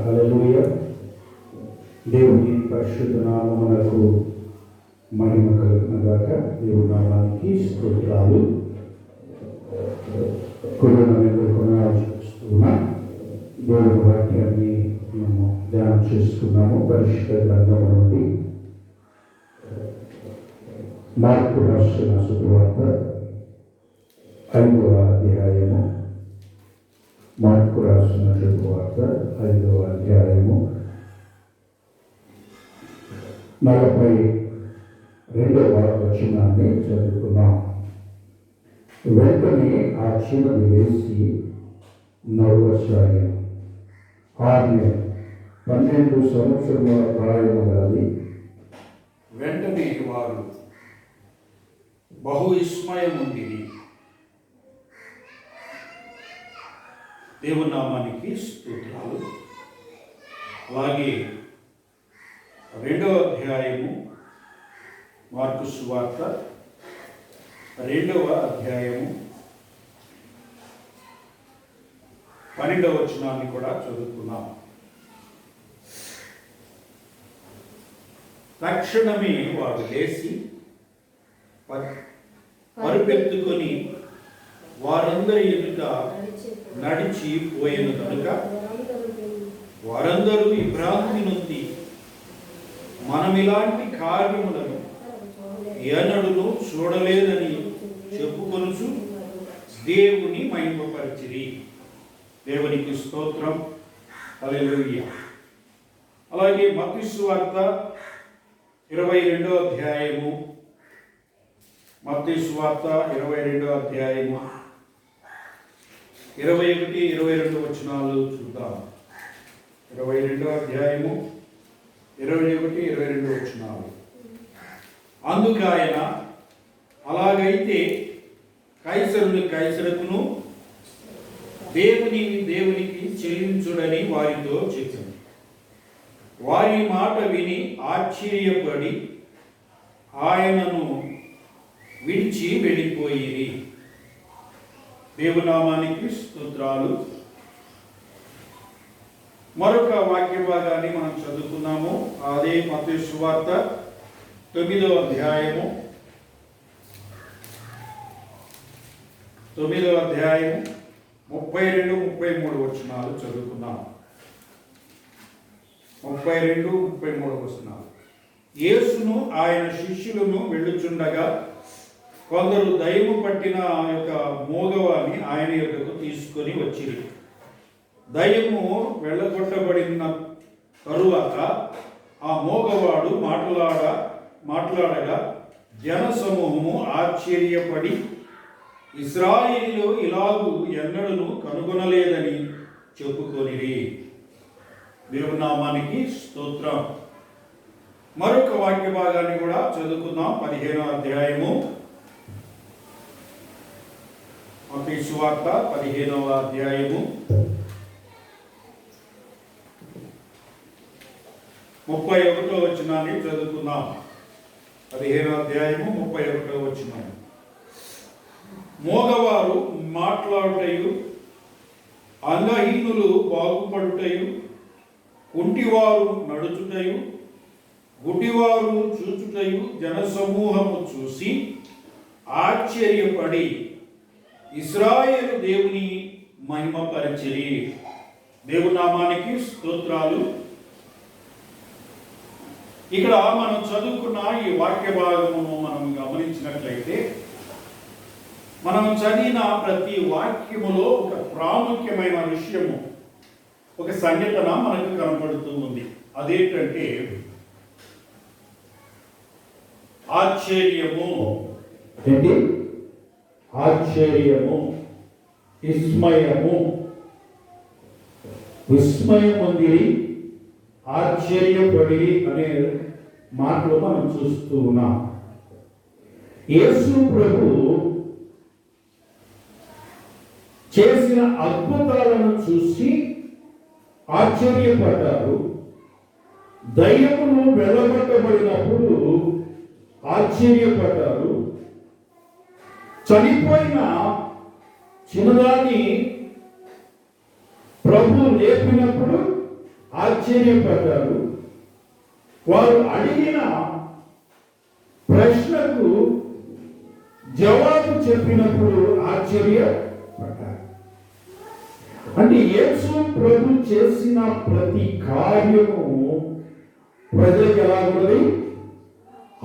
హల్లెలూయా. దేవుని పరిశుద్ధ నామమునకు మహిమ కలుగునుగాక. దేవుని నామానికి స్తోత్రాలు. కొనసాగిస్తున్నా దేవుని వాక్యాన్ని మేము ధ్యానం చేసుకున్నాము. పరిశుద్ధ గ్రంథం నుండి మార్కు రాసిన శుభవార్త 5వ అధ్యాయము. మార్కు రాసిన శుభవార్త 5వ అధ్యాయము 42వ వచనాన్ని చదువుకున్నాం. వెంటనే ఆ చిన్నది లేచి నడవసాగాను. ఆమె 12 సంవత్సరముల ప్రాయము గలది. వెంటనే వారు బహు విస్మయముందిరి. దేవుని నామానికి స్తోత్రాలు. అలాగే 2వ అధ్యాయము మార్కు సువార్త 2వ అధ్యాయము 12వ వచనాన్ని కూడా చదువుకున్నాం. తక్షణమే వారు లేచి పరుపెత్తుకొని వారందరి ఎదుట నడిచి పోయిన కనుక వారందరూ ఈ భ్రాంతి నుండి మనం ఇలాంటి కార్యములను ఎన్నడూ చూడలేదని చెప్పుకొనుచు దేవుని మహిమపరిచిరి. దేవునికి స్తోత్రం. హల్లెలూయా. అలాగే మత్తయి సువార్త 22వ అధ్యాయము, మత్తయి సువార్త 22వ అధ్యాయము 21, 22 వచనాలు చూద్దాం. 22వ అధ్యాయము 21, 22 వచనాలు. అందుకు ఆయన, అలాగైతే కైసరుని కైసరుకును, దేవుని దేవునికి చెల్లించుడని వారితో చెప్పింది. వారి మాట విని ఆశ్చర్యపడి ఆయనను విడిచి వెళ్ళిపోయిరి. దేవునామానికి స్తోత్రాలు. మరొక వాక్య భాగాన్ని మనం చదువుకున్నాము. అదే మత్తయి సువార్త 9వ అధ్యాయము 32, 33 వచనాలు చదువుకున్నాము. 32, 33 వచనాలు. యేసును ఆయన శిష్యులను వెళ్ళుచుండగా కొందరు దయ్యము పట్టిన ఆ యొక్క మోగవాని ఆయన యొద్దకు తీసుకొని వచ్చిరి. దయ్యము వెళ్ళగొట్టబడిన తరువాత ఆ మోగవాడు మాట్లాడగా జనసమూహము ఆశ్చర్యపడి, ఇశ్రాయేలులో ఇలాగూ ఎన్నడూ కనుగొనలేదని చెప్పుకొనిరి. దేవుని నామానికి స్తోత్రం. మరొక వాక్య భాగాన్ని కూడా చదువుకుందాం. 15వ అధ్యాయము మత్తయి సువార్త 15వ అధ్యాయము 31వ వచనాన్ని చదువుకుందాం. 15వ అధ్యాయము 31వ వచనం. మోగవారు మాట్లాడుటయు, అంగహీనులు బాగుపడుటయు, కుంటివారు నడుచుటయు, గుడ్డివారు చూచుటయు జనసమూహము చూసి ఆశ్చర్యపడి ఇశ్రాయేలు దేవుని మహిమపరిచిరి. దేవుని నామానికి స్తోత్రాలు. ఇక్కడ మనం చదువుకున్న ఈ వాక్య భాగమును మనం గమనించినట్లయితే, మనం చదివిన ప్రతి వాక్యములో ఒక ప్రాముఖ్యమైన విషయము, ఒక సంఘటన మనకు కనపడుతూ ఉంది. అదేంటంటే ఆశ్చర్యము. ఏంటి? ఆశ్చర్యము, విస్మయము. విస్మయముందిరి, ఆశ్చర్యపడి అనే మాటలు మనం చూస్తూ ఉన్నాం. యేసు ప్రభు చేసిన అద్భుతాలను చూసి ఆశ్చర్యపడ్డారు. దయ్యమును వెళ్ళగొట్టబడినప్పుడు ఆశ్చర్యపడ్డారు. చనిపోయిన చిన్నదాన్ని ప్రభు లేపినప్పుడు ఆశ్చర్యపడ్డారు. వారు అడిగిన ప్రశ్నకు జవాబు చెప్పినప్పుడు ఆశ్చర్యపడ్డారు. అంటే యేసు ప్రభు చేసిన ప్రతి కార్యము ప్రజలకు ఎలా ఉన్నది?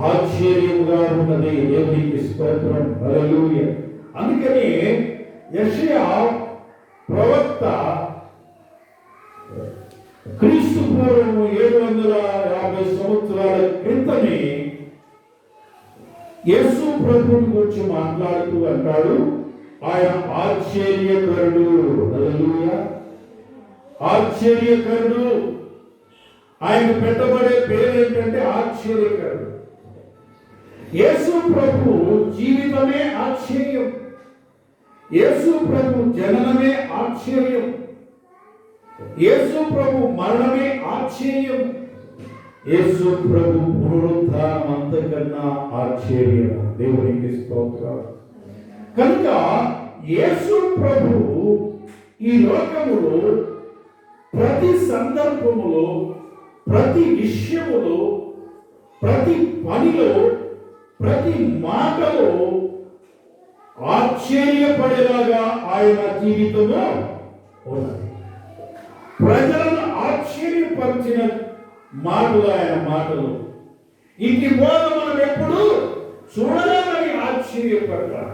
ఆశ్చర్యముగా ఉన్నది. దేవునికి స్తోత్రం, హల్లెలూయా. అందుకని యెషయా ప్రవక్త క్రీస్తు పూర్వం 750 సంవత్సరాల క్రితమే యేసు ప్రభువుని గురించి మాట్లాడుతూ అంటాడు, ఆయన ఆశ్చర్యకరుడు. హల్లెలూయా. ఆశ్చర్యకరుడు. ఆయన పెట్టబడే పేరు ఏంటంటే ఆశ్చర్యకరుడు. యేసు ప్రభు జీవితమే ఆశ్చర్యం. యేసు ప్రభు జననమే ఆశ్చర్యం. యేసు ప్రభు మరణమే ఆశ్చర్యం. యేసు ప్రభు పునరుద్ధానం అంతకన్నా ఆశ్చర్యం. దేవునికి స్తోత్రం. కనుక యేసు ప్రభు ఈ లోకములో ప్రతి సందర్భములో, ప్రతి విషయములో, ప్రతి పనిలో, ప్రతి మాటలో ఆశ్చర్యపడేలాగా ఆయన జీవితంలో ఉన్నది. ప్రజలను ఆశ్చర్యపరిచిన మాటలు ఆయన మాటలు. ఇటు బోధ మనం ఎప్పుడు చూడలేదని ఆశ్చర్యపడ్డారు.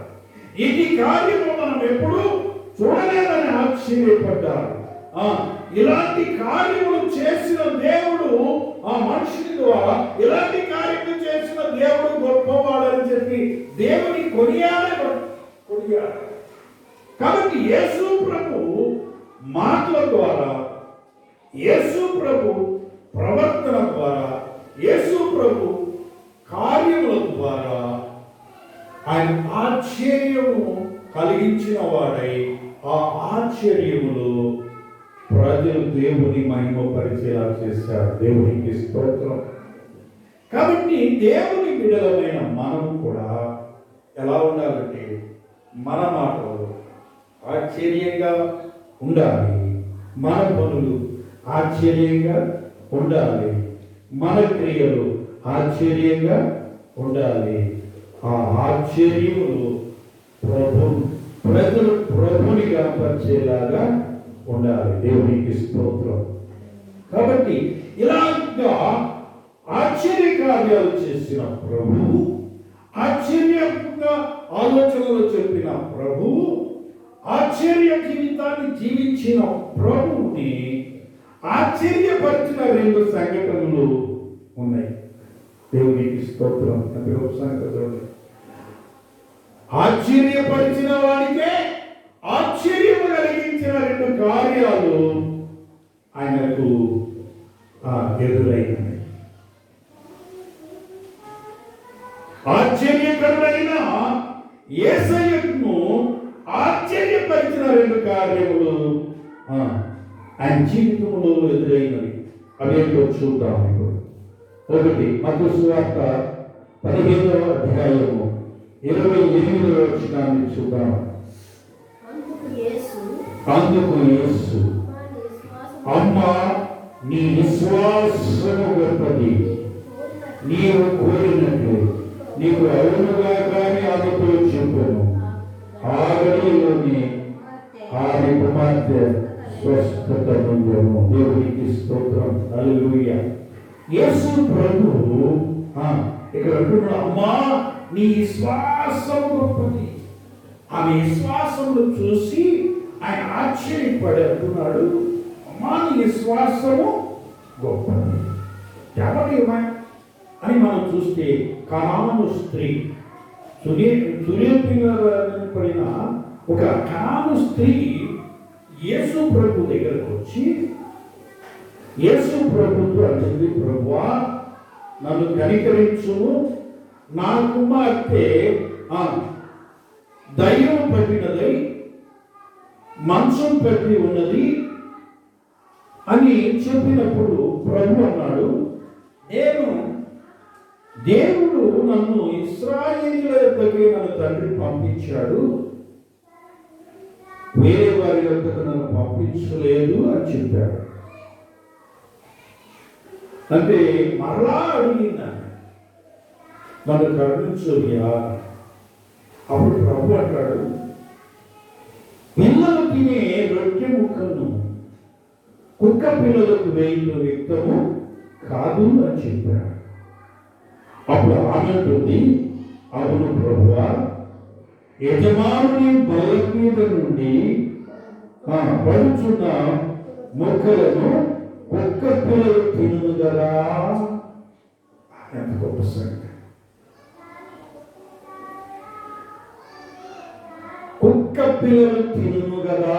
ఇటు కార్యము మనం ఎప్పుడు చూడలేదని ఆశ్చర్యపడ్డారు. ఇలాంటి కార్యములు చేసిన దేవుడు ఆ మనుషుని ద్వారా ఇలాంటి కార్యములు చేసిన దేవుడు గొప్పవాడని చెప్పి దేవుని కొనియాడారు. కాబట్టి యేసు ప్రభు మాటల ద్వారా, యేసు ప్రభు ప్రవర్తన ద్వారా, యేసు ప్రభు కార్యముల ద్వారా ఆయన ఆశ్చర్యము కలిగించిన వాడై ఆ ఆశ్చర్యములు ప్రజలు దేవుని మహిమపరిచేలా చేశారు. దేవునికి స్తోత్రం. కాబట్టి దేవుని బిడ్డలమైన మనం కూడా ఎలా ఉండాలంటే మన మాటలు ఆశ్చర్యంగా ఉండాలి, మన పనులు ఆశ్చర్యంగా ఉండాలి, మన క్రియలు ఆశ్చర్యంగా ఉండాలి. ఆ ఆశ్చర్యములు ప్రజలు ప్రభుని కనపరిచేలాగా ఉండాలి. దేవునికి స్తోత్రం. కాబట్టి ఇలాగా ఆశ్చర్య కార్యాలు చేసిన ప్రభువు, ఆశ్చర్యంగా ఆలోచనలు చెప్పిన ప్రభువు, ఆశ్చర్య జీవితాన్ని జీవించిన ప్రభువుని ఆశ్చర్యపరిచిన 2 సంఘటనలు ఉన్నాయి. దేవునికి స్తోత్రం. ఆశ్చర్యపరిచిన వాడికే ఆశ్చర్యము కలిగించిన 2 కార్యాలు ఆయనకు ఎదురైనాయి. ఆశ్చర్యకరుడైన యేసయ్యను ఆశ్చర్యపరిచిన 2 కార్యములు ఆయన జీవితంలో ఎదురైనవి. అవేంటో చూద్దాం. ఒకటి మత్తయి సువార్త 15వ అధ్యాయము 28వ వచనాన్ని చూద్దాం. అందుకు యేసు, అమ్మా, నీ విశ్వాసము గొప్పది, నీవు కోరినట్లు నీకు అవునుగా కానీ ఆమెతో చెప్పను. ఆ గడిలోనే ఆమె కుమార్తె స్వస్థత పొందెను. దేవునికి స్తోత్రం, హల్లెలూయా. యేసు ప్రభువు ఇక్కడ అంటున్నాడు, అమ్మా, నీ విశ్వాసం గొప్పది. ఆమె విశ్వాసమును చూసి ఆయన ఆశ్చర్యపడి అంటున్నాడు, అమ్మా, నీ విశ్వాసము గొప్పది. ఎవరి అని మనం చూస్తే కనాను స్త్రీ, పడిన ఒక కనాను స్త్రీ యేసు ప్రభు దగ్గరకు వచ్చి యేసు ప్రభుతో అంటుంది, ప్రభువా, నన్ను కనికరించుము, నా కుమార్తె దయ్యం పట్టినదై మంచం పెట్టి ఉన్నది అని చెప్పినప్పుడు ప్రభు అన్నాడు, దేవుడు నన్ను ఇశ్రాయేలీయుల యొద్దకే నన్ను తండ్రి పంపించాడు. వేరే వారి వద్దకు నన్ను పంపించలేదు అని చెప్పాడు. అంటే మరలా అడిగిందాన్ని, నన్ను కరుణించయ్యా. అప్పుడు ప్రభు అంటాడు, పిల్లలు తినే రొట్టె ముక్కను కుక్క పిల్లలకు వేయిన వ్యక్తము కాదు అని చెప్పాడు. అప్పుడు ఆమె అంటుంది, అవును ప్రభువా, యజమానుని బల్ల మీద నుండి పడుచున్న మొక్కలను కుక్క పిల్లలు తిను కదా. ఎంత గొప్ప సంగతి! కుక్క పిల్లలు తిను కదా.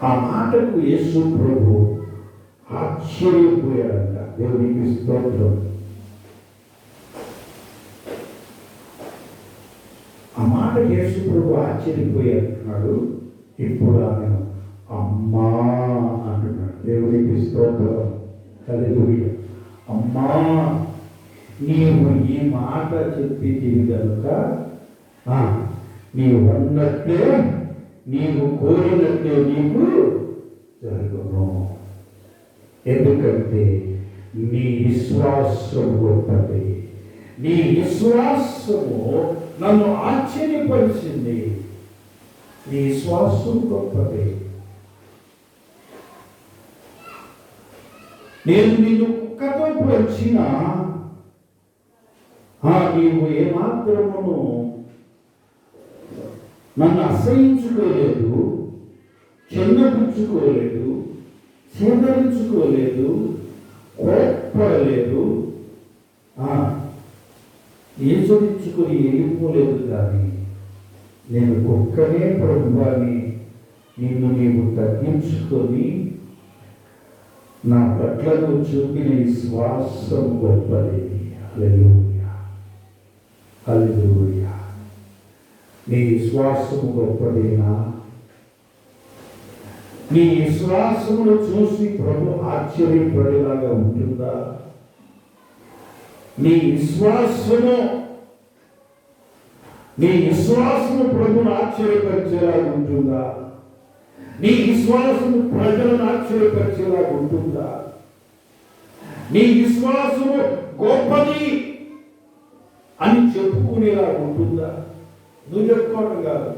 ఆ మాటకు యేసు ప్రభు ఆశ్చర్యపోయాడంట. దేవునికి స్తోత్రం. ఆ మాట యేసు ప్రభు ఆశ్చర్యపోయాడు. ఇప్పుడు ఆమె అమ్మా అంటున్నాడు. దేవునికి స్తోత్రం. హల్లెలూయా. అమ్మా, నీవు ఈ మాట చెప్పితివి కనుక నీవు అన్నట్లే, నీవు కోరినట్లే నీకు జరుగును. ఎందుకంటే నీ విశ్వాసం గొప్పది. నీ విశ్వాసము నన్ను ఆశ్చర్యపరిచింది. నీ విశ్వాసం గొప్పది. నేను నిన్ను కుక్కతో వచ్చిన నీవు ఏమాత్రమును నన్ను అసహించుకోలేదు, చిన్నపుచ్చుకోలేదు, చేదరించుకోలేదు, కోప్పడలేదు, ఈసరించుకొని వెళ్ళిపోలేదు. కానీ నేను ఒక్కనే ప్రభువాన్ని నిన్ను నీవు తగ్గించుకొని నా పట్లను చూపిన విశ్వాసం గొప్పది. హల్లెలూయా, హల్లెలూయా. నీ విశ్వాసము గొప్పదేనా? నీ విశ్వాసమును చూసి ప్రభు ఆశ్చర్యపడేలాగా ఉంటుందా? నీ విశ్వాసము ప్రభును ఆశ్చర్యపరిచేలాగా ఉంటుందా? నీ విశ్వాసము ప్రజలను ఆశ్చర్యపరిచేలాగా ఉంటుందా? నీ విశ్వాసము గొప్పది అని చెప్పుకునేలా ఉంటుందా? నువ్వు చెప్పుకోవడం కాదు,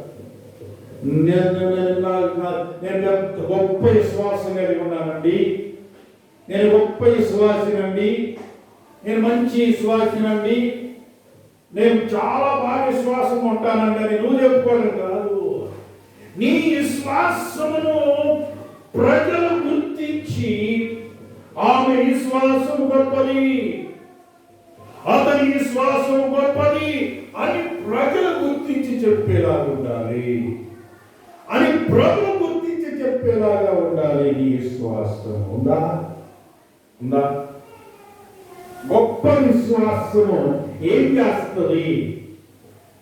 నేను గొప్ప విశ్వాసం కలిగి ఉన్నానండి, నేను గొప్ప విశ్వాసినండి, నేను మంచి విశ్వాసినండి, నేను చాలా బాగా విశ్వాసం ఉంటానండి అని నువ్వు చెప్పుకోవడం కాదు. నీ విశ్వాసమును ప్రజలు గుర్తించి ఆమె విశ్వాసం గొప్పది, అతని విశ్వాసం గొప్పది అని ప్రజలు గుర్తించి చెప్పేలాగా ఉండాలి, అని ప్రభు గుర్తించి చెప్పేలాగా ఉండాలి. నీ విశ్వాసం ఉందా? ఉందా? గొప్ప విశ్వాసము ఏం చేస్తుంది?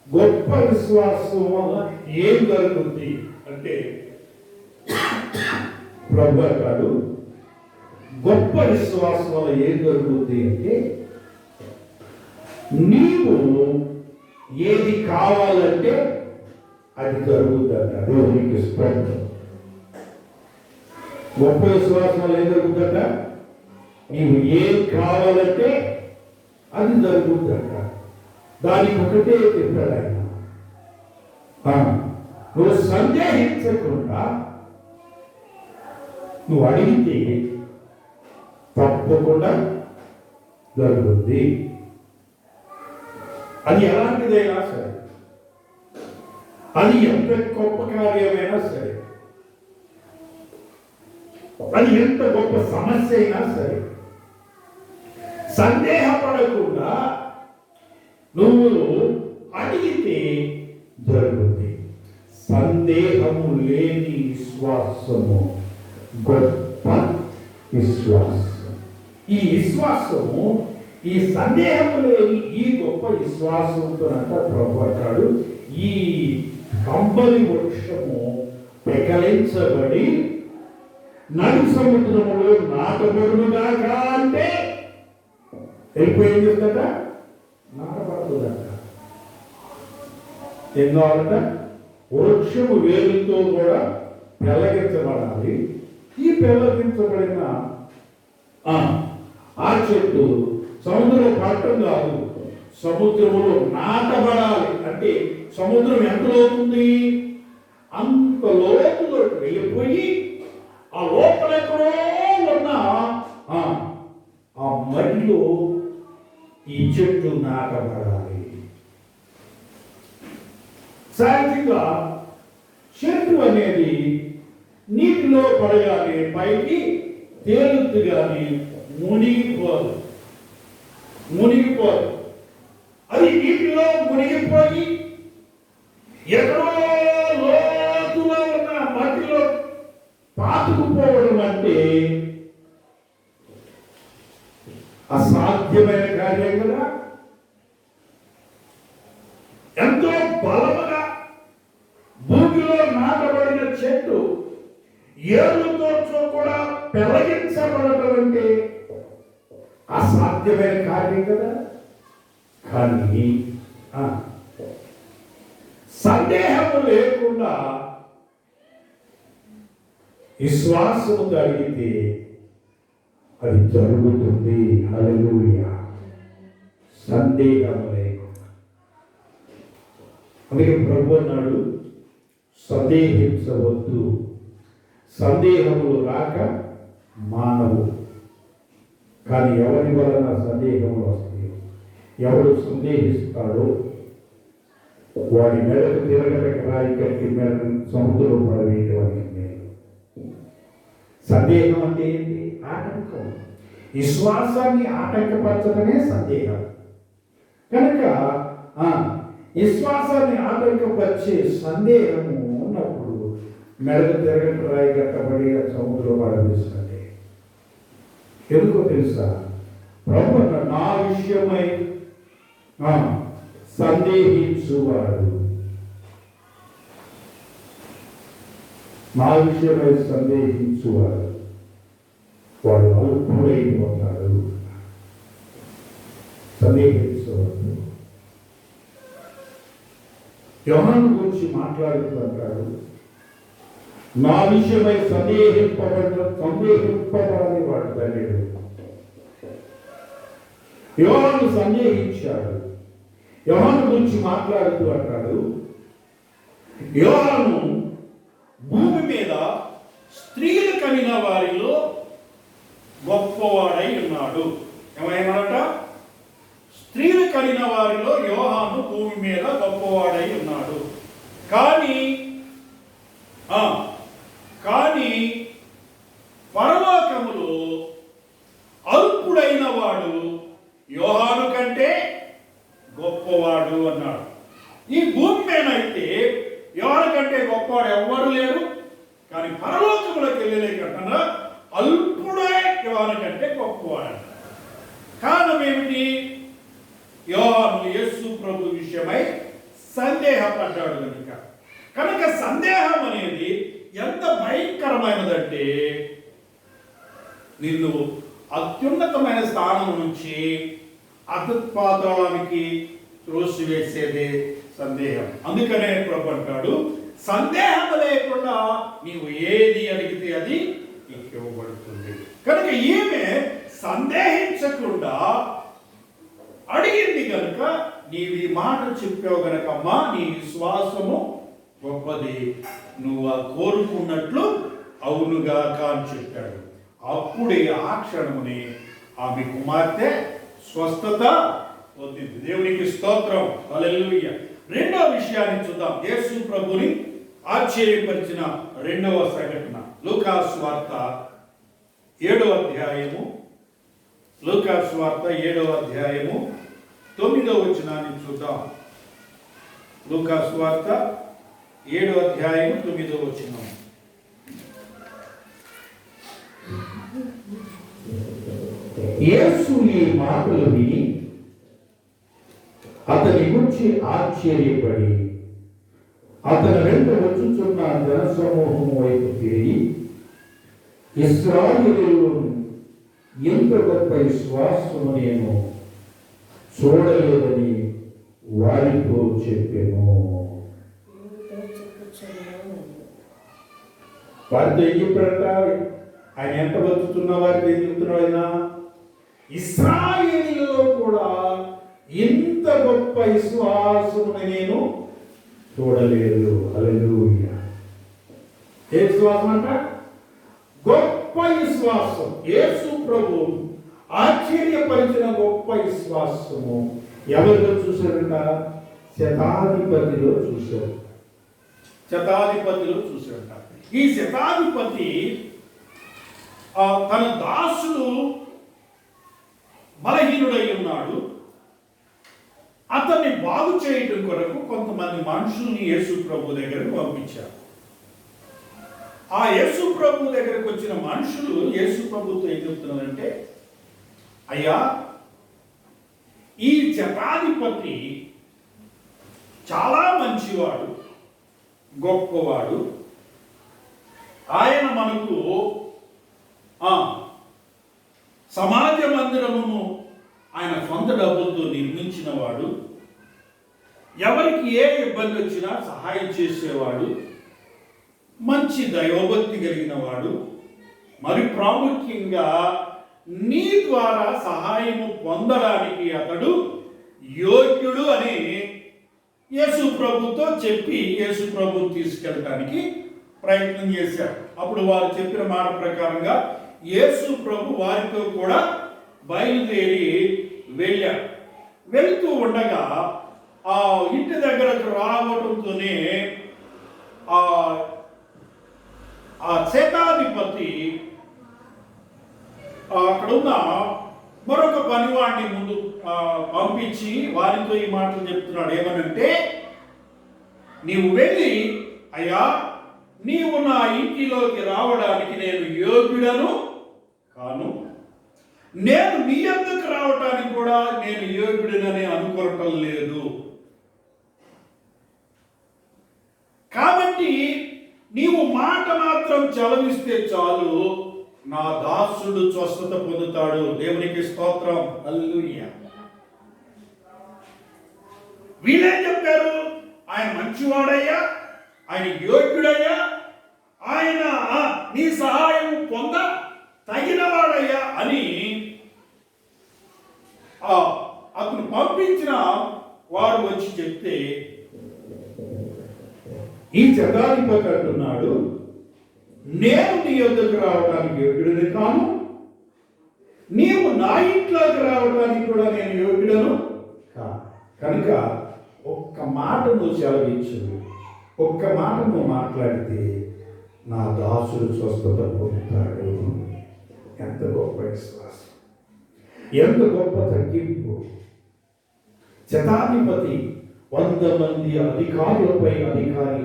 గొప్ప విశ్వాసం వల్ల ఏం జరుగుతుంది అంటే ప్రభు అంటాడు, గొప్ప విశ్వాసం వల్ల ఏం జరుగుతుంది అంటే నీవు ఏది కావాలంటే అది జరుగుతుందట. దేవునికి స్తోత్రం. గొప్ప విశ్వాసం వల్ల ఏం జరుగుతుందట? నీవు ఏం కావాలంటే అది జరుగుతుందట. దానికి ఒకటే చెప్పాడు ఆయన, నువ్వు సందేహించకుండా నువ్వు అడిగితే తప్పకుండా జరుగుతుంది. అది ఎలాంటిదైనా సరే, అది ఎంత గొప్ప కార్యమైనా సరే, అది ఎంత గొప్ప సమస్య అయినా సరే, సందేహపడకుండా నువ్వు అడిగితే జరుగుతుంది. సందేహము లేని విశ్వాసము గొప్ప విశ్వాసం. ఈ విశ్వాసము, ఈ సందేహము లేని ఈ గొప్ప విశ్వాసంతో ప్రభు అంటాడు, ఈ కంబలి వృక్షము పెకలించబడి నడు సముద్రములో నాటబడునుగాక అంటే వెళ్ళిపోయింది కదా, నాటబడుతుందట. ఏం కావాలంట? వృక్షము వేరుతో కూడా పెళ్ళగించబడాలి. ఈ పెళ్ళగించబడిన ఆ చెట్టు సముద్రంలో పడటం కాదు, సముద్రములో నాటబడాలి. అంటే సముద్రం ఎంత లోతుంది? అంత లోతులో వెళ్ళిపోయి ఆ లోపల ఎక్కడో ఉన్న ఆ మడిలో ఈ చెట్టు నాటబడాలి. సహజంగా చెట్టు అనేది నీటిలో పడగానే పైకి తేలుద్దు కానీ మునిగిపోదు. అది నీటిలో మునిగిపోయి ఎక్కడో లోతులో ఉన్న మట్టిలో పాతుకుపోవడం అంటే అసాధ్యమైన కార్యం కదా. ఎంతో బలముగా భూమిలో నాటబడిన చెట్టు ఏరులతో కూడా పెరగించబడటం అంటే అసాధ్యమైన కార్యం కదా. కానీ సందేహము లేకుండా విశ్వాసము కలిగితే అది జరుగుతుంది. హల్లెలూయా. సందేహము లేకుండా. అందుకే ప్రభు అన్నాడు, సందేహించవద్దు, సందేహములు రాక మానవు. కానీ ఎవరి వలన సందేహములు వస్తాయి? ఎవడు సందేహిస్తాడో వాడి మెడకు తిరగటక రాయి కట్టి మీద సముద్రం పడవేయడానికి మేలు. సందేహం అంటే ఏంటి? ఆటంకం. విశ్వాసాన్ని ఆటంకపరచడమే సందేహం. కనుక విశ్వాసాన్ని ఆటంకపరిచే సందేహము ఉన్నప్పుడు మెడకు తిరగట రాయి కట్టబడి సముద్రం పడవేస్తుంది. ఎందుకో తెలుసా? ప్రభు నా విషయమై సందేహించువాడు, నా విషయమై సందేహించువాడు వాడు అల్పుడైపోతాడు. సందేహించవద్దు. యోహాను గురించి మాట్లాడుతుంటాడు, నా విషయమై సందేహింపబడని వాడు ధన్యుడు. యోహాను సందేహించాడు. యోహాను గురించి మాట్లాడుతూ అంటాడు, యోహాను భూమి మీద స్త్రీలు కనిన వారిలో గొప్పవాడై ఉన్నాడు. ఏమైనారట? స్త్రీలు కనిన వారిలో యోహాను భూమి మీద గొప్పవాడై ఉన్నాడు. కానీ పరలోకములో అల్పుడైన వాడు యోహాను కంటే గొప్పవాడు అన్నాడు. ఈ భూమి మీద అయితే యోహాను కంటే గొప్పవాడు ఎవ్వరు లేరు. కానీ పరలోకములోకి వెళ్ళలేకుండా అల్పుడే యోహాను కంటే గొప్పవాడు. కారణం ఏమిటి? యోహాను యేసు ప్రభు విషయమై సందేహపడ్డాడు కనుక సందేహం అనేది ఎంత భయంకరమైనదంటే నిన్ను అత్యున్నతమైన స్థానం నుంచి అధపాతాళానికి త్రోసివేసేదే సందేహం. అందుకనే ప్రభు అంటాడు, సందేహం లేకుండా నీవు ఏది అడిగితే అది నీకు ఇవ్వబడుతుంది. కనుక ఈమె సందేహించకుండా అడిగింది కనుక నీవు ఈ మాట చెప్పావు గనక అమ్మా నీ విశ్వాసము గొప్పది, నువ్వు కోరుకున్నట్లు అవునుగా అని చెప్పాడు. అప్పుడే ఆ క్షణముని ఆమె కుమార్తె స్వస్థత పొందింది. దేవునికి స్తోత్రం. హల్లెలూయా. రెండవ విషయాన్ని చూద్దాం. యేసు ప్రభుని ఆశ్చర్యపరిచిన రెండవ సంఘటన లూకాసు వార్త 7వ అధ్యాయము. లూకాసు వార్త 7వ అధ్యాయము 9వ వచనాన్ని చూద్దాం. లూకాసు వార్త 7వ అధ్యాయము 9వ వచనం. యేసు ఈ మాటలు విని అతని గురించి ఆశ్చర్యపడి అతని వెంట వచ్చుచున్న జనసమూహం వైపు తిరిగి, ఇశ్రాయేలీయులు ఎంత గొప్ప విశ్వాసము నేను చూడలేదని వారితో చెప్పెను. వారితో ఏం చెప్పారంట? ఆయన ఎంత బతుకుతున్న వారితో ఏం చెప్తున్నాడు? ఆయన ఇశ్రాయేలీయులలో కూడా ఇంత గొప్ప విశ్వాసమును నేను చూడలేదు. హల్లెలూయా. ఏ విశ్వాసం అంట? గొప్ప విశ్వాసం. యేసు ప్రభు ఆశ్చర్యపరిచిన గొప్ప విశ్వాసము ఎవరిలో చూశారంట? శతాధిపతిలో చూశారు. శతాధిపతిలో చూశారంట. ఈ శతాధిపతి తన దాసుడు బలహీనుడై ఉన్నాడు, అతన్ని బాగు చేయటం కొరకు కొంతమంది మనుషుల్ని యేసు ప్రభు దగ్గరకు పంపించారు. ఆ యేసు ప్రభు దగ్గరకు వచ్చిన మనుషులు యేసు ప్రభుతో ఏం చెప్తున్నారంటే, అయ్యా, ఈ శతాధిపతి చాలా మంచివాడు, గొప్పవాడు. ఆయన మనకు సమాజ మందిరమును ఆయన సొంత డబ్బులతో నిర్మించిన వాడు, ఎవరికి ఏ ఇబ్బంది వచ్చినా సహాయం చేసేవాడు, మంచి దైవభక్తి కలిగిన వాడు, మరి ప్రాముఖ్యంగా నీ ద్వారా సహాయము పొందడానికి అతడు యోగ్యుడు అని యేసు ప్రభుతో చెప్పి యేసు ప్రభుని తీసుకెళ్ళడానికి ప్రయత్నం చేశారు. అప్పుడు వారు చెప్పిన మాట ప్రకారంగా యేసు ప్రభు వారితో కూడా బయలుదేరి వెళ్ళారు. వెళుతూ ఉండగా ఆ ఇంటి దగ్గరకు రావడంతోనే ఆ శతాధిపతి అక్కడ ఉన్న మరొక పనివాడిని ముందు పంపించి వారితో ఈ మాటలు చెప్తున్నాడు. ఏమనంటే, నీవు వెళ్ళి, అయ్యా, నీవు నా ఇంటిలోకి రావడానికి నేను యోగ్యుడను కాను, నేను నీ యొద్దకు రావడానికి కూడా నేను యోగ్యుడనని అనుకోవటం లేదు. కాబట్టి నీవు మాట మాత్రం చలవిస్తే చాలు, నా దాసుడు స్వస్థత పొందుతాడు. దేవునికి స్తోత్రం. హల్లెలూయా. వీళ్ళేం చెప్పారు? ఆయన మంచివాడయ్యా, ఆయన యోగ్యుడయ్యా, ఆయన నీ సహాయం పొంద తగినవాడయ్యా అని అతను పంపించిన వారు వచ్చి చెప్తే, ఈ శతాధిపతి అంటున్నాడు, నేను నీ యొద్దకు రావడానికి యోగ్యుడిని కాను, నీవు నా ఇంట్లోకి రావడానికి కూడా నేను యోగ్యుడను కాను. కనుక ఒక్క మాట నువ్వు సెలవిచ్చు, ఒక్క మాట నువ్వు మాట్లాడితే నా దాసుడు స్వస్థత పొందుతాడు. ఎంత గొప్ప విశ్వాసం, ఎంత గొప్ప తగ్గింపు. శతాధిపతి 100 మంది అధికారులపై అధికారి,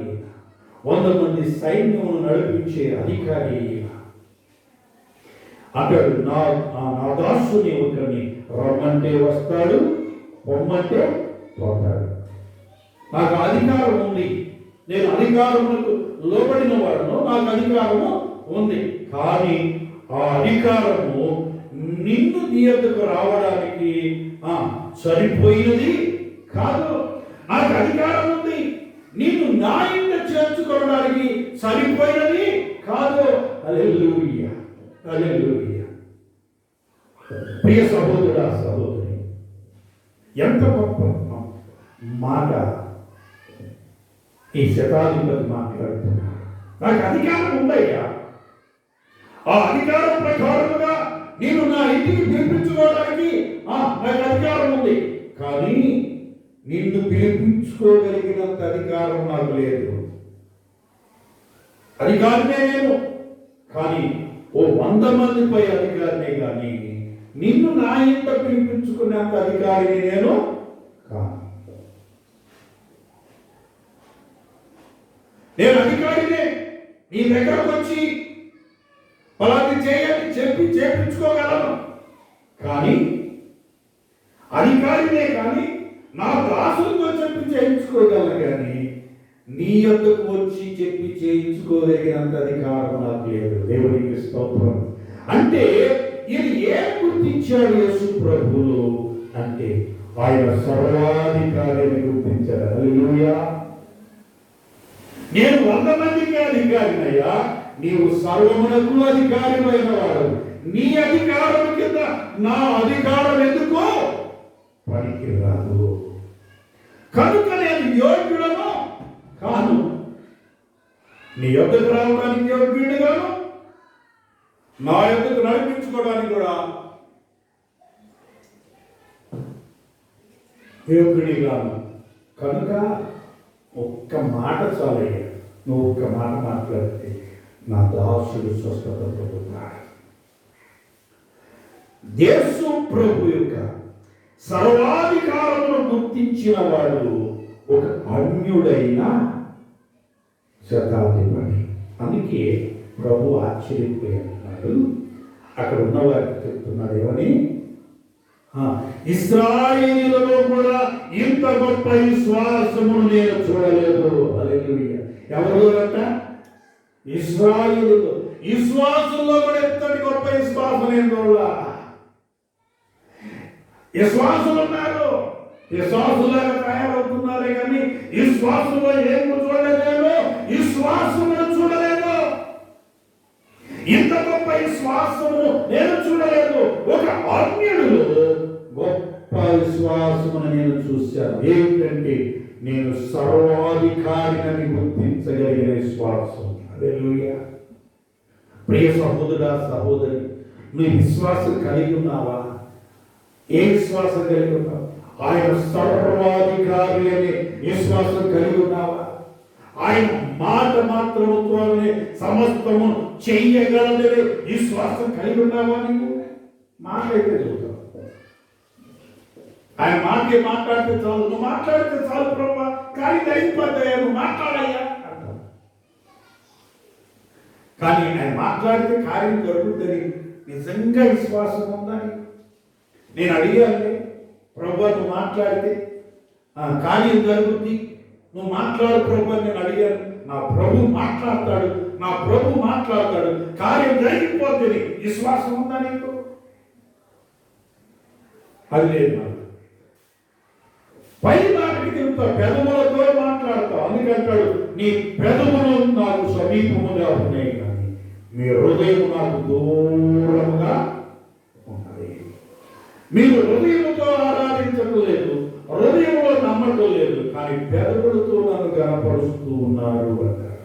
100 మంది సైన్యమును నడిపించే అధికారి అతడు నా దాసుని ఒకరిని రమ్మంటే వస్తాడు, పొమ్మంటే పోతాడు. నాకు అధికారం ఉంది, నేను అధికారములకు లోబడిన వాడును, నాకు అధికారము ఉంది. కానీ ఆ అధికారము నిన్ను నీ యొద్దకు రావడానికి సరిపోయినది కాదు. నాకు అధికారం ఉంది, నిన్ను నా ఇంట చేర్చుకోవడానికి సరిపోయినది కాదు. హల్లెలూయా, హల్లెలూయా. ప్రియ సహోదరుడా, సహోదరి, ఎంత గొప్ప మాట ఈ శతాధిపతి మాట్లాడుతున్నాడు. నాకు అధికారం ఉందయ్యా, ఆ అధికారం ప్రకారముగా నేను నా ఇంటికి పిలిపించుకోవడానికి నాకు అధికారం ఉంది. కానీ నిన్ను పిలిపించుకోగలిగినంత అధికారం నాకు లేదు. అధికారినే నేను, కానీ ఓ 100 మందిపై అధికారినే, కానీ నిన్ను నా ఇంట పిలిపించుకునేంత అధికారిని నేను కాను. నేను అధికారినే, నీ దగ్గరకు వచ్చి పలాది చేయాలి చెప్పి చేపించుకోగలను, కానీ అధికారినే, కానీ నా దాసులతో చెప్పి చేయించుకోగలను, కానీ నీ యొద్దకు వచ్చి చెప్పి చేయించుకోగలిగినంత అధికారం నాకు లేదు. దేవునికి స్తోత్రం. అంటే ఇది ఏం గుర్తించాడు యేసు ప్రభువులు అంటే, ఆయన సర్వాధికారిని గుర్తించారు. హల్లెలూయా. నేను 100 మందికి అధికారినయ్యా, నీవు సర్వమునకు అధికారమైన వాడు. నీ అధికారం కింద నా అధికారం ఎందుకో పనికిరాదు. కనుక నేను యోగ్యుడను కాను. నీ యొద్దకు రావడానికి యోగ్యుడు గాను, నా యొద్దకు నడిపించుకోవడానికి కూడా యోగ్యుడి గాను. కనుక ఒక్క మాట చాలయ్యా, నువ్వు ఒక్క మాట మాట్లాడితే నా దాసుడు స్వస్థత పొందుతాడు. యేసు ప్రభు యొక్క సర్వాధికారమును గుర్తించిన వాడు ఒక అన్యుడైన శతాధిపతి. అందుకే ప్రభు ఆశ్చర్యపోయి అంటున్నాడు, అక్కడ ఉన్నవారికి చెప్తున్నాడు ఏమని, ఇశ్రాయేలులో కూడా ఇంత గొప్ప విశ్వాసమును నేను చూడలేదు. హల్లెలూయా. ఎవరు అంట? ఇశ్రాయేలులో. విశ్వాసంలో కూడా ఎంతటి గొప్ప విశ్వాసం నేను చూడలా. విశ్వాసులు ఉన్నారు, విశ్వాసులాగా తయారవుతున్నారే కానీ విశ్వాసంలో ఏం చూడలేదు, విశ్వాసమును చూడలేదు. ఇంత గొప్ప విశ్వాసమును నేను చూడలేదు. ఒక అన్యుడు గొప్ప విశ్వాసమును నేను చూశాను. ఏమిటంటే నేను సర్వాధికారిని గుర్తించగలిగిన విశ్వాసం. హల్లెలూయా. ప్రియ సహోదరుడా, సహోదరి, నువ్వు విశ్వాసం కలిగి ఉన్నావా? ఏ విశ్వాసం కలిగి ఉన్నావు? ఆయన సర్వాధికారి అనే విశ్వాసం కలిగి ఉన్నావా? ఆయన మాట మాత్రముతోనే సమస్తము చెయ్యగలదనే విశ్వాసం కలిగి ఉన్నావా? నీవు మాట అయితే చూద్దాం. ఆయన మాటే మాట్లాడితే చాలు, నువ్వు మాట్లాడితే చాలు ప్రభా, కానీ అయిపోతాయా, నువ్వు మాట్లాడయ్యా అంటావు. కానీ ఆయన మాట్లాడితే కార్యం జరుగుతుంది. నిజంగా విశ్వాసం ఉందని నేను అడిగాను. ప్రభు నువ్వు మాట్లాడితే కార్యం జరుగుద్ది, నువ్వు మాట్లాడు ప్రభు అని నేను అడిగాను. నా ప్రభు మాట్లాడతాడు, నా ప్రభు మాట్లాడతాడు, కార్యం జరిగిపోతుంది. విశ్వాసం ఉందా నీకు? అది లేదు. నాకు పై నాటికి తిరుగుతావు, పెదవులతో మాట్లాడతావు. అందుకంటాడు, నీ పెదవులు నాకు సమీపముగా ఉన్నాయి కానీ మీ హృదయం నాకు దూరముగా ఉన్నది. మీరు హృదయంతో ఆరాధించడం లేదు, హృదయంలో నమ్మటం లేదు, కానీ పెదవులతో నన్ను కనపరుస్తూ ఉన్నారు అంటారు.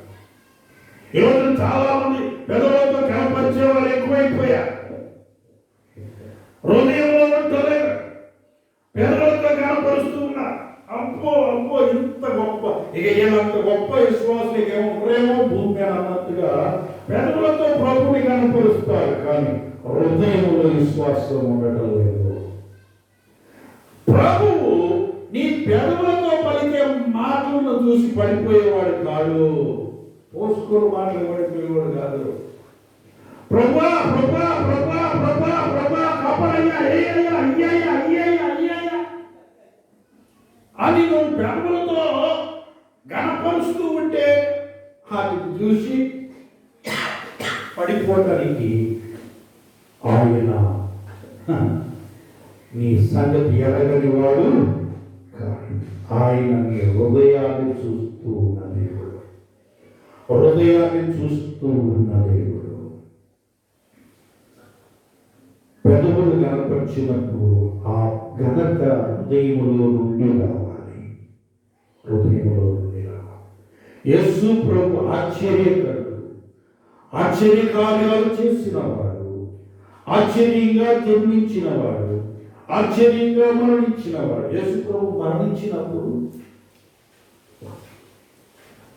ఈరోజు చాలా మంది పెదవులతో కనపరిచే వాళ్ళు ఎక్కువైపోయారు. హృదయంలో ఉండలేదు, పెదవులతో కనపరుస్తూ ఉన్నారు. అబ్బో అబ్బో ఇంత గొప్ప, ఇక ఏమంత గొప్ప విశ్వాసం ఏమో ప్రేమో భూమి అన్నట్టుగా పెదవులతో ప్రభుని కనపరుస్తారు, కానీ హృదయంలో విశ్వాసం ఉండటం లేదు. ప్రభువు నీ పెదవులతో పలికే మాటలను చూసి పడిపోయేవాడు కాదు, పోసుకోడు మాటలు పడిపోయేవాడు కాదు. ప్రభా ప్రభా ప్రభా ప్రభా ప్రభా కాపాడయ్యా, అయ్యయ్యా అయ్యయ్యా అయ్యయ్యా అయ్యయ్యా అని నువ్వు పెదవులతో గణపరుస్తూ ఉంటే అది చూసి పడిపోవటానికి ఆయన నీ సంగతి ఎరగని వాడు కాదు. ఆయన నీ హృదయాన్ని చూస్తూ ఉన్న దేవుడు, హృదయాన్ని చూస్తూ ఉన్న దేవుడు. పెదవులు కనపరిచినప్పుడు ఆ ఘనత హృదయములో నుండి రావాలి, హృదయములో నుండి రావాలి. యేసు ప్రభు ఆశ్చర్యకరుడు, ఆశ్చర్యకార్యాలు చేసినవాడు, ఆశ్చర్యంగా జన్మించినవాడు, ఆశ్చర్యంగా మరణించినవాడు. యేసు ప్రభు మరణించినప్పుడు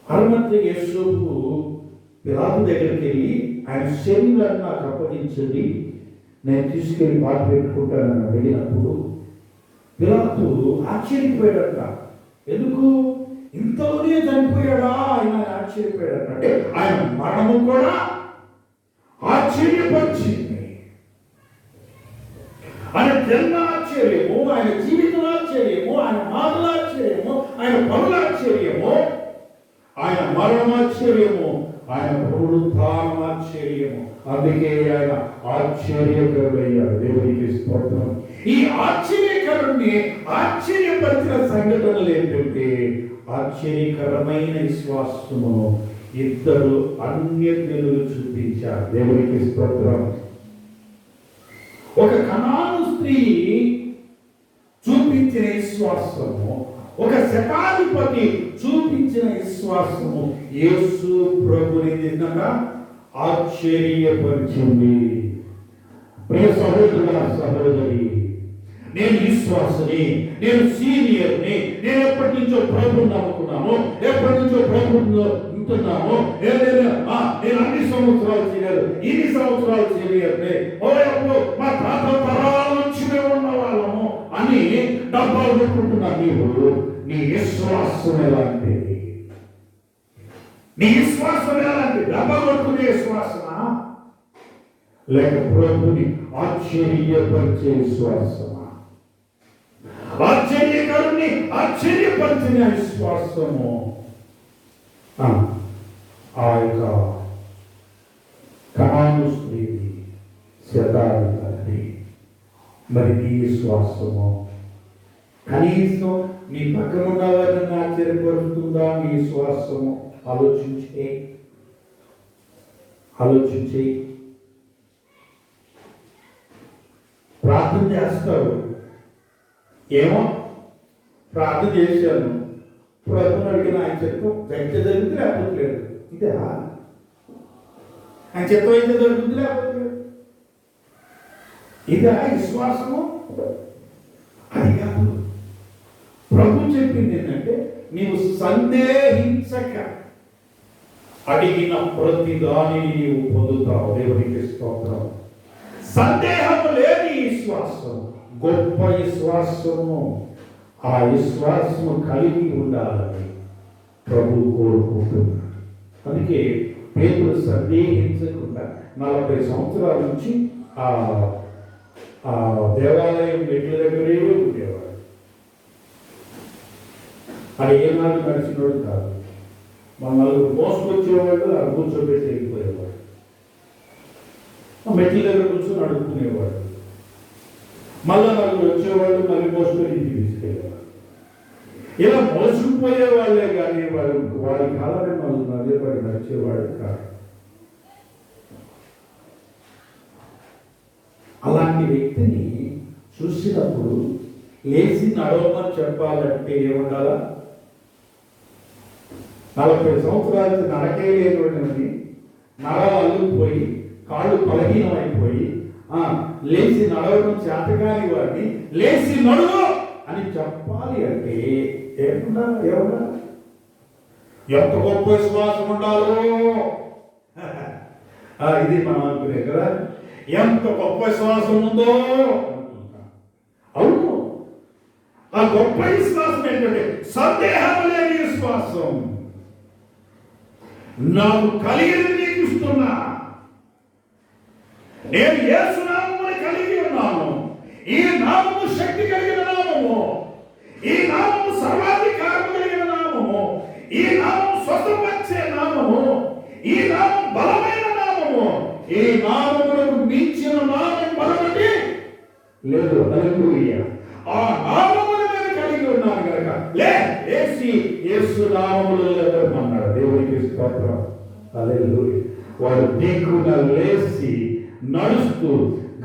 హనుమంతు యేసు పిలాతు దగ్గరికి వెళ్ళి ఆయన శరీరాన్ని నాకు అప్పగించండి, నేను తీసుకెళ్ళి పాట పెట్టుకుంటానని అడిగినప్పుడు పిలాతు ఆశ్చర్యపోయాడట. ఎందుకు ఇంతలోనే చనిపోయాడా ఆయన ఆశ్చర్యపోయాడట. అంటే ఆయన మరణము కూడా ఆశ్చర్యపరిచింది. ఆయన జన్మ ఆశ్చర్యము, ఆయన జీవితం ఆశ్చర్యము, ఆయన మాటల ఆశ్చర్యము, ఆయన పనుల ఆశ్చర్యము, ఆయన మరణం ఆశ్చర్యము, ఆయన పునరుత్థానం ఆశ్చర్యము. అందుకే ఆయన ఆశ్చర్యకరుడయ్యాడు. దేవునికి స్తోత్రం. ఈ ఆశ్చర్యకరుణ్ణి ఆశ్చర్యపరిచిన సంఘటనలు ఏంటంటే ఆశ్చర్యకరమైన విశ్వాసము ఇద్దరు అన్యజనులు చూపించారు. దేవునికి స్తోత్రం. ఒక కనాను స్త్రీ చూపించిన విశ్వాసము, ఒక శతాధిపతి చూపించిన విశ్వాసము యేసు ప్రభుని నిజంగా ఆశ్చర్యపరిచింది. ప్రియ సహోదరుడా, సహోదరి, నేను విశ్వాసని, నేను సీనియర్ని, నేను ఎప్పటి నుంచో ప్రభుని నమ్ముకున్నాను, ఎప్పటి నుంచో ప్రభుని ఉంటున్నాను, నేను అన్ని సంవత్సరాలు సీనియర్, ఇన్ని సంవత్సరాలు సీనియర్ని, మా తాత తరాల నుంచి మేము ఉన్న వాళ్ళము అని డబ్బాలు పెట్టుకుంటున్నా. నీ విశ్వాసం ఎలాంటిది? నీ విశ్వాసం ఎలాంటి? డబ్బా కొట్టుకునే విశ్వాసమా, లేక ప్రభుని ఆశ్చర్యపరిచే విశ్వాసమా? ఆశ్చర్యకరుని ఆశ్చర్యపరిచిన విశ్వాసము ఆ యొక్క కనాను స్త్రీ, శతాధిపతి. మరి నీ విశ్వాసము కనీసం నీ పక్కన ఉన్న వారిని ఆశ్చర్యపరుస్తుందా? నీ విశ్వాసము ఆలోచించే ప్రార్థన చేస్తారు. ఏమో ప్రార్థన చేశాను, ప్రభుని అడిగిన ఆయన చిత్తం అయితే జరుగుతుంది, లేకపోతే లేదు. ఇదే ఆయన చిత్తం అయితే జరుగుతుంది, లేకపోతే లేదు. ఇదే విశ్వాసము. అది కాదు. ప్రభు చెప్పింది ఏంటంటే, నీవు సందేహించక అడిగిన ప్రతి దానిని నీవు పొందుతావు. దేవునికి స్తోత్రం. సందేహము లేని విశ్వాసం గొప్ప విశ్వాసము. ఆ విశ్వాసము కలిగి ఉండాలని ప్రభు కోరుకుంటున్నాడు. అందుకే పేతురు సందేహించకుండా 40 సంవత్సరాల నుంచి ఆ దేవాలయం మెట్ల దగ్గరే ఉండేవాడు. అది ఏనాడు నడిచినోడు కాదు. మన నలుగురు మోసుకొచ్చేవాడు, అది కూర్చోబెట్టి వెళ్ళిపోయేవాడు. మెట్ల దగ్గర కూర్చొని అడుగుకునేవాడు. మళ్ళా నలుగురు వచ్చేవాడు, మళ్ళీ మోసుకొని ఇంటికి తీసుకెళ్ళేవాడు. ఇలా మోసుకుపోయే వాళ్ళే కానీ వారి కాలాన్ని వాళ్ళు నదిపడి నడిచేవాడు కాదు. అలాంటి వ్యక్తిని చూసినప్పుడు లేచి నడవమని చెప్పాలంటే ఏముండాలా? 40 సంవత్సరాల నడకే లేనివాడిని, నరాలు అల్లుకుపోయి కాళ్ళు బలహీనమైపోయి లేచి నడవడం చేతగాని వాడిని లేచి నడువు అని చెప్పాలి అంటే ఏముండాలి? ఎంత గొప్ప విశ్వాసం ఉండాలో. ఇది మనం అనుకునే కదా, ఎంత గొప్ప విశ్వాసం ఉందో. అవును, ఆ గొప్ప విశ్వాసం ఏంటంటే సందేహం లేని విశ్వాసం. నాకు కలిగినది నీకు ఇస్తున్నా, నేను యేసు నామముని కలిగి ఉన్నాను. ఈ నామము శక్తి కలిగిన నామము, ఈ నామము సర్వాధికారము కలిగిన నామము, ఈ నామము స్వస్థపరిచే నామము, ఈ నామం బలమైన నామము. ఈ నామములకు మించిన నామం మరొకటి లేదు. హల్లెలూయా. ఆ నామమును నేను కలిగి ఉన్నాను కనుక లేచి యేసు నామములో లేదన్నాడు. దేవునికి స్తోత్రం. హల్లెలూయా. వాడు దిక్కున లేచి నడుస్తూ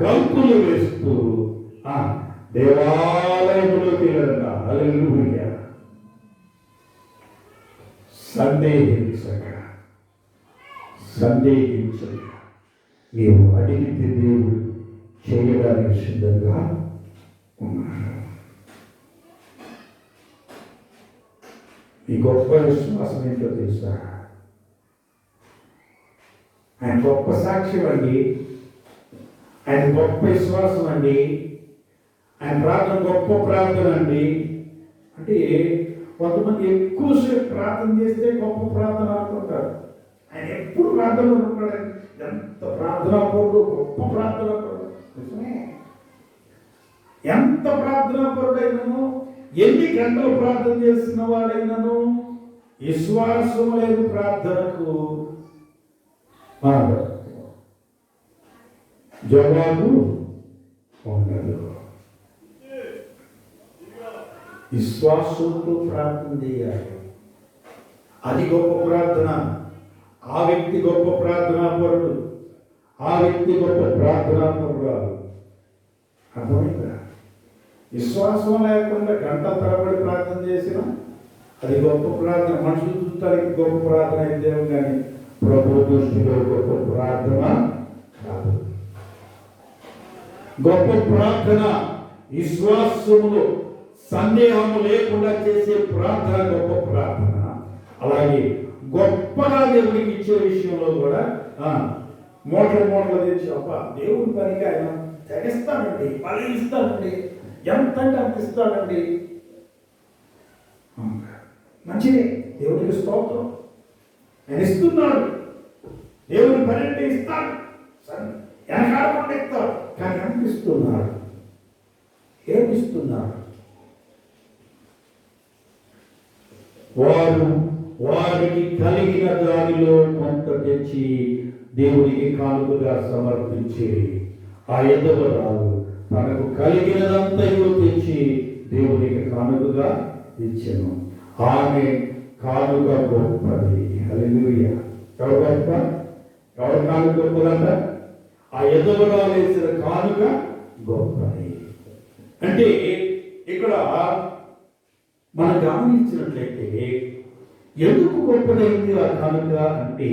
గంతులు వేస్తూ దేవాలయంలోకి వెళ్ళగా. హల్లెలూయా. సందేహించక నీవు అడిగితే దేవుడు చేయడానికి సిద్ధంగా ఉన్నాడు. ఈ గొప్ప విశ్వాసం ఏంటో తెలుసా? ఆయన గొప్ప సాక్ష్యం అండి, ఆయన గొప్ప విశ్వాసం అండి, ఆయన ప్రార్థన గొప్ప ప్రార్థన అండి. అంటే కొంతమంది ఎక్కువసేపు ప్రార్థన చేస్తే గొప్ప ప్రార్థన అనుకుంటారు. ఆయన ఎప్పుడు ప్రార్థన ఉంటాడు. ఎంత ప్రార్థన పరుడు, గొప్ప ప్రార్థన పరుడు. నిజమే. ఎంత ప్రార్థన పరుడైనను, ఎన్ని గంటలు ప్రార్థన చేసిన వాడైనను విశ్వాసం లేదు ప్రార్థనకు జవాబు ఉండదు. విశ్వాసంతో ప్రార్థన చేయాలి. అది గొప్ప ప్రార్థన. ఆ వ్యక్తి గొప్ప ప్రార్థనాపరుడు, ఆ వ్యక్తి గొప్ప ప్రార్థనాపరురాలు. అర్థమైందా? విశ్వాసం లేకుండా గంట తరబడి ప్రార్థన చేసిన అది గొప్ప ప్రార్థన. మనుషులు చూడటానికి గొప్ప ప్రార్థన అయితే కానీ ప్రభు దృష్టిలో గొప్ప ప్రార్థన కాదు. గొప్ప ప్రార్థన విశ్వాసములో సందేహము లేకుండా చేసే ప్రార్థన గొప్ప ప్రార్థన. అలాగే గొప్పగా దేవుడికి ఇచ్చే విషయంలో కూడా మూటలు తెచ్చి అబ్బా దేవుడి పనికి ఆయన తెగిస్తానండి, పని ఇస్తానండి, ఎంత అంటే అంత ఇస్తానండి. మంచిదే, దేవుడికి స్తోత్రం. ఆయన ఇస్తున్నాడు, దేవుని పని అంటే ఇస్తాడు, వెనకాడకుండా ఇస్తాడు. కానీ అనిపిస్తున్నాడు, ఏమిస్తున్నాడు? వారికి కలిగిన దానిలో కొంత తెచ్చి దేవునికి కానుకగా సమర్పించి, ఆ ఎదవరాలు తనకు కలిగినదంతయు తెచ్చి దేవునికి కానుకగా ఇచ్చెను. ఆమె కానుక గొప్పది. హల్లెలూయా. ఎవరు గొప్ప? ఎవరు కానుక గొప్పదంట? ఆ ఎదవరాలు వేసిన కానుక గొప్పది. అంటే ఇక్కడ మనం గమనించినట్లయితే ఎందుకు గొప్పదైంది ఆ కానుక అంటే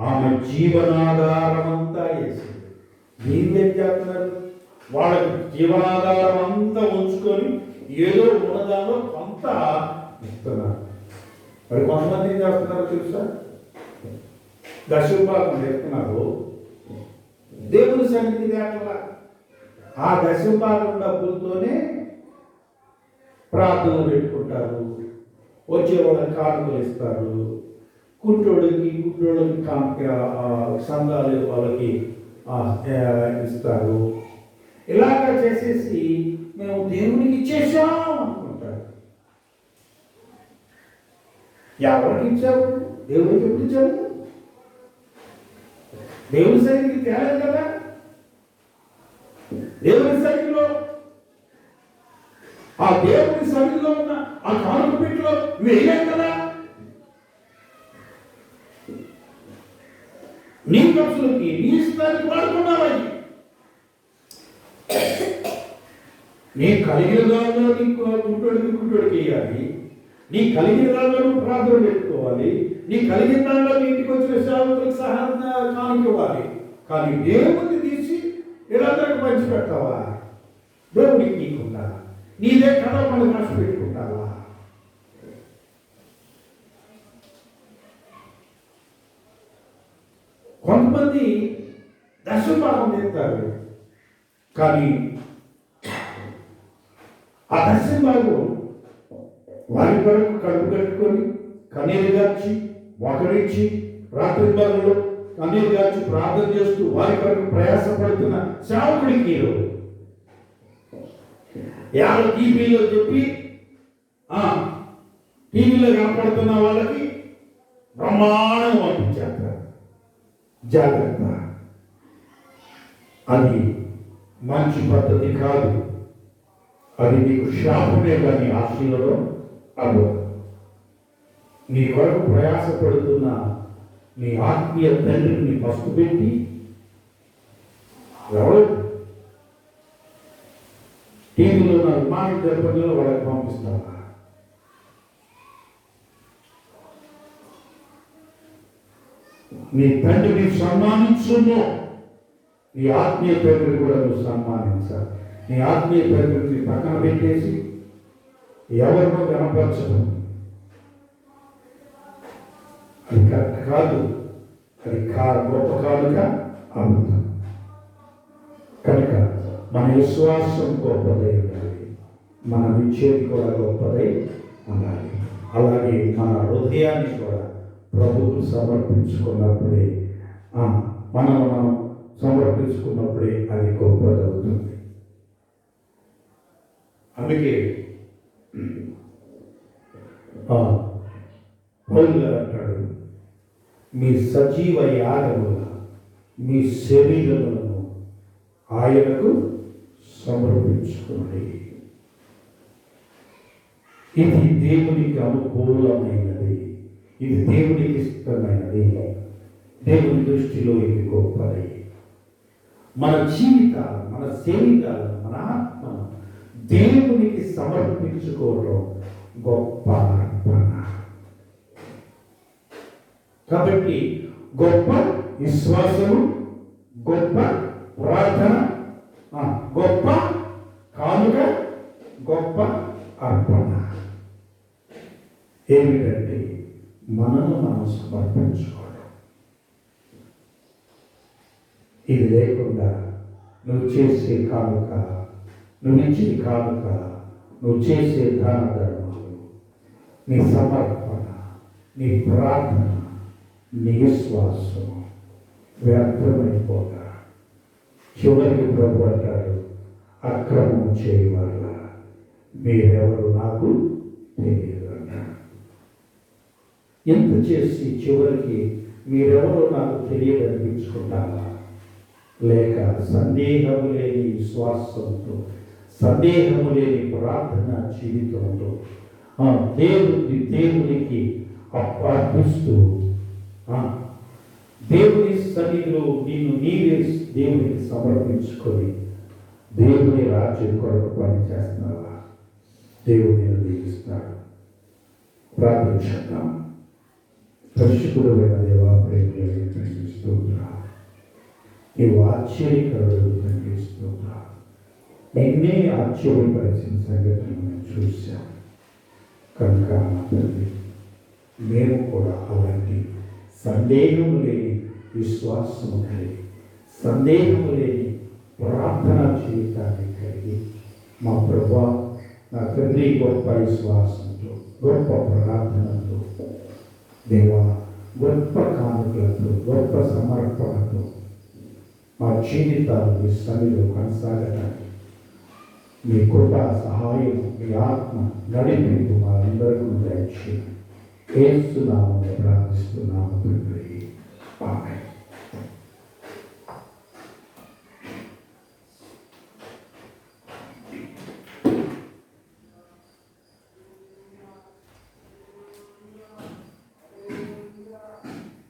ఆమె జీవనాధారం అంతా వేసింది. మీరేం చేస్తున్నారు? వాళ్ళకి జీవనాధారం అంతా ఉంచుకొని ఏదో ఉన్నదాలో కొంత ఇస్తున్నారు. మరి కొంతమంది ఏం చేస్తున్నారు తెలుసా? దశభాగం చేస్తున్నారు, దేవుని సన్నిధి లేకుండా ఆ దశభాగం డబ్బులతోనే ప్రార్థనలు పెట్టుకుంటారు, వచ్చే వాళ్ళకి కానుకలు ఇస్తారు, గుడ్డోళ్ళకి సంఘాలు వాళ్ళకి ఇస్తారు. ఇలాగ చేసేసి మేము దేవునికి ఇచ్చేసాం అనుకుంటారు. ఎవరికి ఇచ్చావు? దేవునికి ఎప్పుడు ఇచ్చావు? దేవుని సన్నిధికి తేలేదు కదా. దేవుని సన్నిధిలో ఆ దేవుని సన్నిధిలో ఉన్న ఆ కానుక పెట్టిలో వేయలేం కదా. నీ ఖర్చులకి నీ ఇష్టానికి వాడుకున్నావని నీ కలిగిన దానిలో నీకు గుడ్డోడికి వేయాలి, నీ కలిగిన దానిలో నువ్వు ప్రార్థన పెట్టుకోవాలి, నీ కలిగిన దానిలో నీ ఇంటికి వచ్చిన సేవకులకు సహాయం కానివ్వాలి. కానీ దేవుడిని తీసి వీళ్ళందరికీ పంచి పెడతావా? దేవుడికి నీకుండా నీదే కథ మనం రాసి పెట్టుకుంటావా? కొంతమంది దశభాగం చేస్తారు, కానీ ఆ దశభాగం వారి కొరకు కడుపు కట్టుకొని కన్నీరు గార్చి ఒకరించి రాత్రి భాగంలో కన్నీరు గార్చి ప్రార్థన చేస్తూ వారి కొరకు ప్రయాసపడుతున్న సేవకుడికి ఎవరు టీవీలో చెప్పి టీవీలో కనపడుతున్న వాళ్ళకి బ్రహ్మాండం పంపించేస్తారు. జాగ్రత్త, అది మంచి పద్ధతి కాదు. అది నీకు శాపమే కానీ ఆశీర్వాదం అవ్వదు. నీ కొరకు ప్రయాసపడుతున్న నీ ఆత్మీయ తండ్రిని పసుపు పెట్టి ఎవరు టీవీలో ఉన్న విమానం జరపడంలో వాళ్ళకి పంపిస్తావా? నీ తండ్రిని సన్మానించును, నీ ఆత్మీయ తండ్రిని కూడా నువ్వు సన్మానించాలి. నీ ఆత్మీయ తండ్రిని పక్కన పెట్టేసి ఎవరినో కనపరచడం అది కరెక్ట్ కాదు. అది గొప్ప కాదుగా అమృతం. కనుక మన విశ్వాసం గొప్పదై ఉండాలి, మనం ఇచ్చేది కూడా గొప్పదై ఉండాలి. అలాగే మన హృదయాన్ని కూడా ప్రభువుకు సమర్పించుకున్నప్పుడే మనం సమర్పించుకున్నప్పుడే అది గొప్పదవుతుంది. అందుకే పౌలు అంటాడు, మీ సజీవ యాగముల మీ శరీరములను ఆయనకు సమర్పించుకోండి. ఇది దేవునికి అనుకూలమైనది, ఇది దేవునికి ఇష్టమైనది. దేవుని దృష్టిలో ఇవి గొప్పది. మన జీవితాలు, మన శరీరాలు, మన ఆత్మను దేవునికి సమర్పించుకోవడం గొప్ప అర్పణ. కాబట్టి గొప్ప విశ్వాసము, గొప్ప ప్రార్థన, గొప్ప కానుక, గొప్ప అర్పణ ఏమిటంటే మనను మనం సమర్పించుకోవడం. ఇది లేకుండా నువ్వు చేసే కానుక, నువ్వు ఇచ్చే కానుక, నువ్వు చేసే దాన ధర్మాలు, నీ సమర్పణ, నీ ప్రార్థన, నీ విశ్వాసం వ్యర్థమైపోగా చివరికి ప్రభు అంటాడు, అక్రమం చేయవల్ల మీరెవరు నాకు తెలియదు అన్నాడు. ఎంత చేసి చివరికి మీరెవరో నాకు తెలియదు అనిపించుకుంటారా? లేక సందేహము లేని విశ్వాసంతో, సందేహము లేని ప్రార్థన జీవితంతో దేవునికి అర్పిస్తూ దేవుని సన్నిధిలో నీవే దేవునికి సమర్పించుకొని దేవుని రాజ్యం కొరకు పని చేస్తున్నావా? దేవుని దీవిస్తాడు. ప్రార్థించుకుందాం. పరిశుద్ధుడైన దేవా, ప్రేమ స్తోత్రాలు. నీవు ఆశ్చర్యకరుడు తండ్రి, స్తోత్రాలు. ఎన్నే ఆశ్చర్యపరిచిన సంగతులు మేము చూశాం కనుక తండ్రి, మేము కూడా అలాంటి సందేహము లేని విశ్వాసము కలిగి, సందేహము లేని ప్రార్థనా జీవితాన్ని కలిగి మా ప్రభువా, నా తండ్రి గొప్ప విశ్వాసంతో, గొప్ప ప్రార్థనతో, దేవా గొప్ప కానుకలతో, గొప్ప సమర్పణతో మా జీవితాలు మీ సన్నిధిలో కొనసాగడానికి మీ కృప, సహాయం, మీ ఆత్మ నడిపింపు మా అందరికీ దయచేయండి. యేసు నామములో ప్రార్థిస్తున్నాము తండ్రి. ఆమేన్.